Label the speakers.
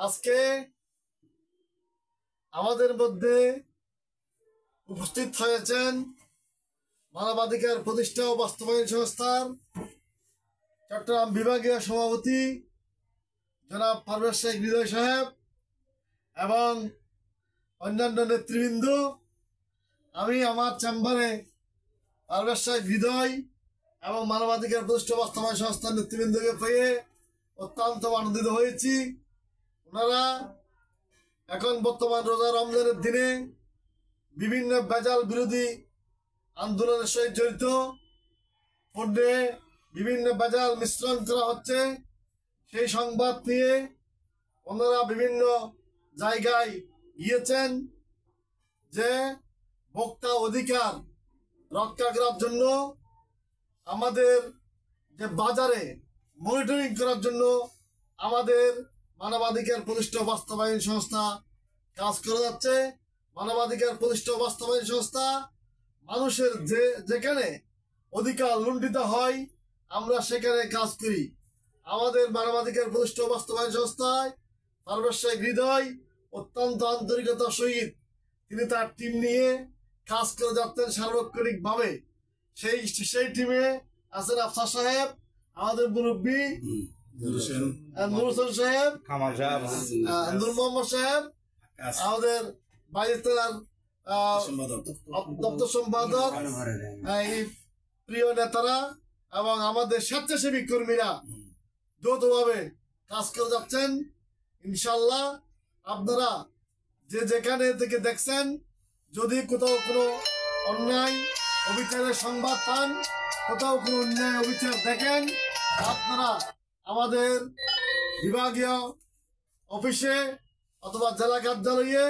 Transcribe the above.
Speaker 1: আজকে আমাদের মধ্যে উপস্থিত হয়েছেন মানবাধিকার প্রতিষ্ঠা ও বাস্তবায়ন সংস্থার চট্টগ্রাম বিভাগীয় সভাপতি জনাব পারভেজ শেখ হৃদয় সাহেব এবং অন্যান্য নেতৃবৃন্দ। আমি আমার চেম্বারে পারভেজ শেখ হৃদয় এবং মানবাধিকার প্রতিষ্ঠা বাস্তবায়ন সংস্থার নেতৃবৃন্দকে পেয়ে অত্যন্ত আনন্দিত হয়েছি। ওনারা এখন বর্তমান রোজা রমজানের দিনে বিভিন্ন ভেজাল বিরোধী আন্দোলনের সহিত জড়িত। পণ্যে বিভিন্ন ভেজাল মিশ্রণ করা হচ্ছে, সেই সংবাদ নিয়ে ওনারা বিভিন্ন জায়গায় গিয়েছেন যে ভোক্তা অধিকার রক্ষা করার জন্য আমাদের যে বাজারে মনিটরিং করার জন্য আমাদের মানবাধিকার প্রতিষ্ঠা বাস্তবায়ন সংস্থা কাজ করে যাচ্ছে। মানবাধিকার প্রতিষ্ঠা বাস্তবায়ন সংস্থা মানুষের যেখানে অধিকার লুণ্ঠিত হয় আমরা সেখানে কাজ করি। আমাদের মানবাধিকার প্রতিষ্ঠা বাস্তবায়ন সংস্থায় পারভেজ শেখ হৃদয় অত্যন্ত আন্তরিকতার সহিত তিনি তার টিম নিয়ে কাজ করে যাচ্ছেন সার্বক্ষণিকভাবে। সেই টিমে আছেন আফসার সাহেব, আমাদের মুরব্বী নূর হোসেন সাহেব, নূর মোহাম্মদ সাহেব, আমাদের বাইরের দপ্তর সম্পাদক, এই প্রিয় নেতারা এবং আমাদের স্বেচ্ছাসেবী কর্মীরা যৌথভাবে কাজ করে যাচ্ছেন। ইনশাল্লাহ আপনারা যে যেখানে থেকে দেখছেন, যদি কোথাও কোনো অন্যায় অবিচারের সংবাদ পান, কোথাও কোনো অন্যায় অবিচার দেখেন, আপনারা আমাদের বিভাগীয় অফিসে অথবা জেলা কার্যালয়ে